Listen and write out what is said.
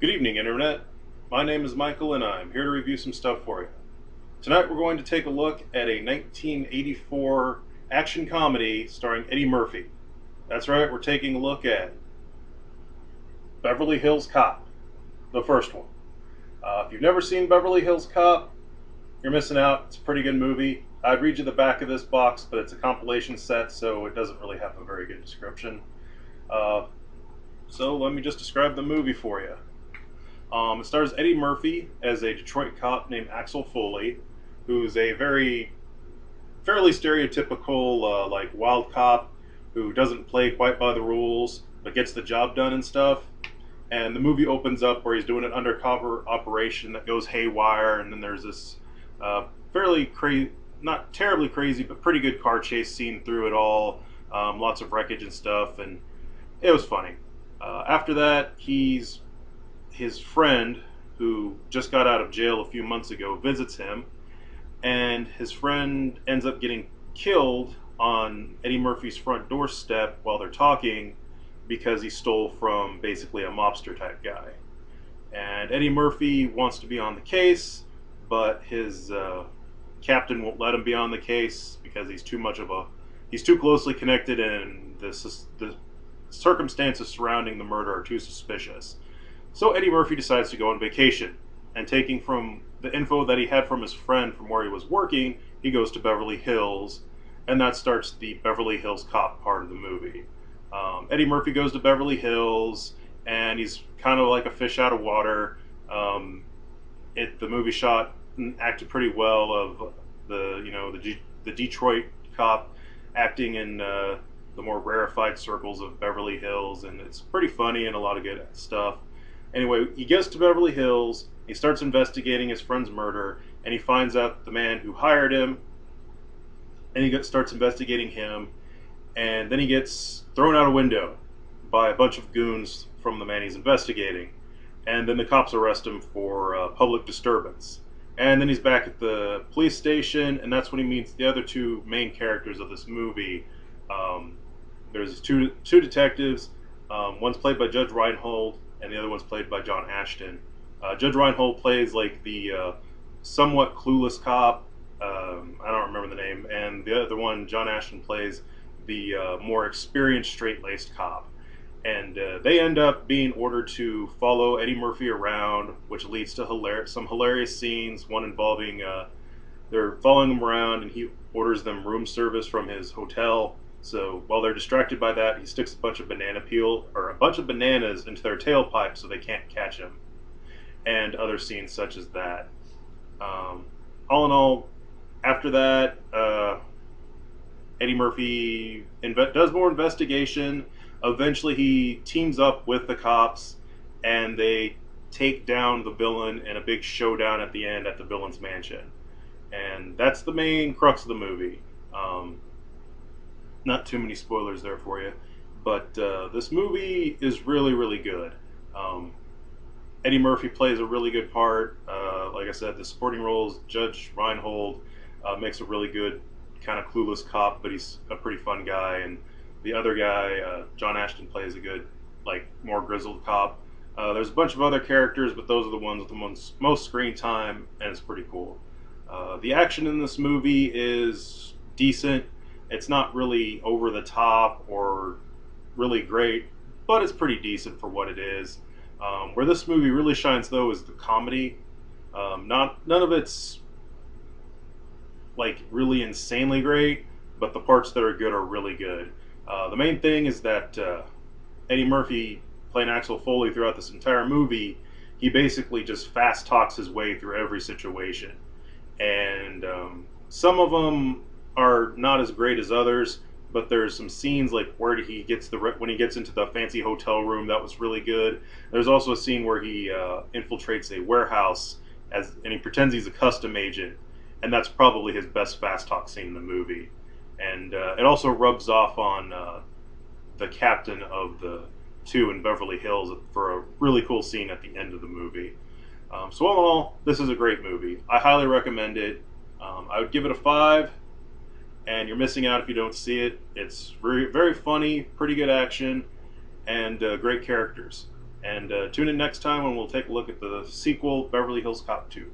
Good evening, Internet. My name is Michael, and I'm here to review some stuff for you. Tonight, we're going to take a look at a 1984 action comedy starring Eddie Murphy. That's right, we're taking a look at Beverly Hills Cop, the first one. If you've never seen Beverly Hills Cop, you're missing out. It's a pretty good movie. I'd read you the back of this box, but it's a compilation set, so it doesn't really have a very good description. Uh, so let me just describe the movie for you. It stars Eddie Murphy as a Detroit cop named Axel Foley, who's a fairly stereotypical like wild cop who doesn't play quite by the rules but gets the job done and stuff. And the movie opens up where he's doing an undercover operation that goes haywire, and then there's this fairly crazy, not terribly crazy, but pretty good car chase scene through it all. Lots of wreckage and stuff, and it was funny. After that, his friend, who just got out of jail a few months ago, visits him, and his friend ends up getting killed on Eddie Murphy's front doorstep while they're talking because he stole from basically a mobster type guy. And Eddie Murphy wants to be on the case, but his captain won't let him be on the case because he's too closely connected, and the circumstances surrounding the murder are too suspicious. So Eddie Murphy decides to go on vacation, and taking from the info that he had from his friend from where he was working, he goes to Beverly Hills, and that starts the Beverly Hills Cop part of the movie. Eddie Murphy goes to Beverly Hills, and he's kind of like a fish out of water. The movie shot and acted pretty well of the Detroit cop acting in the more rarefied circles of Beverly Hills, and it's pretty funny and a lot of good stuff. Anyway, he gets to Beverly Hills, he starts investigating his friend's murder, and he finds out the man who hired him, and he starts investigating him, and then he gets thrown out a window by a bunch of goons from the man he's investigating, and then the cops arrest him for public disturbance. And then he's back at the police station, and that's when he meets the other two main characters of this movie. There's two detectives. One's played by Judge Reinhold, and the other one's played by John Ashton. Judge Reinhold plays like the somewhat clueless cop. I don't remember the name. And the other one, John Ashton, plays the more experienced, straight-laced cop. And they end up being ordered to follow Eddie Murphy around, which leads to some hilarious scenes. One involving they're following him around, and he orders them room service from his hotel. So while they're distracted by that, he sticks a bunch of bananas into their tailpipe so they can't catch him, and other scenes such as that. All in all, after that, Eddie Murphy does more investigation. Eventually, he teams up with the cops, and they take down the villain in a big showdown at the end at the villain's mansion. And that's the main crux of the movie. Not too many spoilers there for you, but this movie is really, really good. Eddie Murphy plays a really good part. Like I said, the supporting roles, Judge Reinhold makes a really good kind of clueless cop, but he's a pretty fun guy. And the other guy, John Ashton, plays a good, like, more grizzled cop. There's a bunch of other characters, but those are the ones with the most screen time, and it's pretty cool. The action in this movie is decent. It's not really over the top or really great, but it's pretty decent for what it is. Where this movie really shines, though, is the comedy. None of it's like really insanely great, but the parts that are good are really good. The main thing is that Eddie Murphy, playing Axel Foley throughout this entire movie, he basically just fast talks his way through every situation, and some of them are not as great as others. But there's some scenes like where when he gets into the fancy hotel room, that was really good. There's also a scene where he infiltrates a warehouse and he pretends he's a custom agent, and that's probably his best fast talk scene in the movie. And it also rubs off on the captain of the two in Beverly Hills for a really cool scene at the end of the movie. So all in all, this is a great movie. I highly recommend it. I would give it a 5. And you're missing out if you don't see it. It's very, very funny, pretty good action, and great characters. And tune in next time when we'll take a look at the sequel, Beverly Hills Cop 2.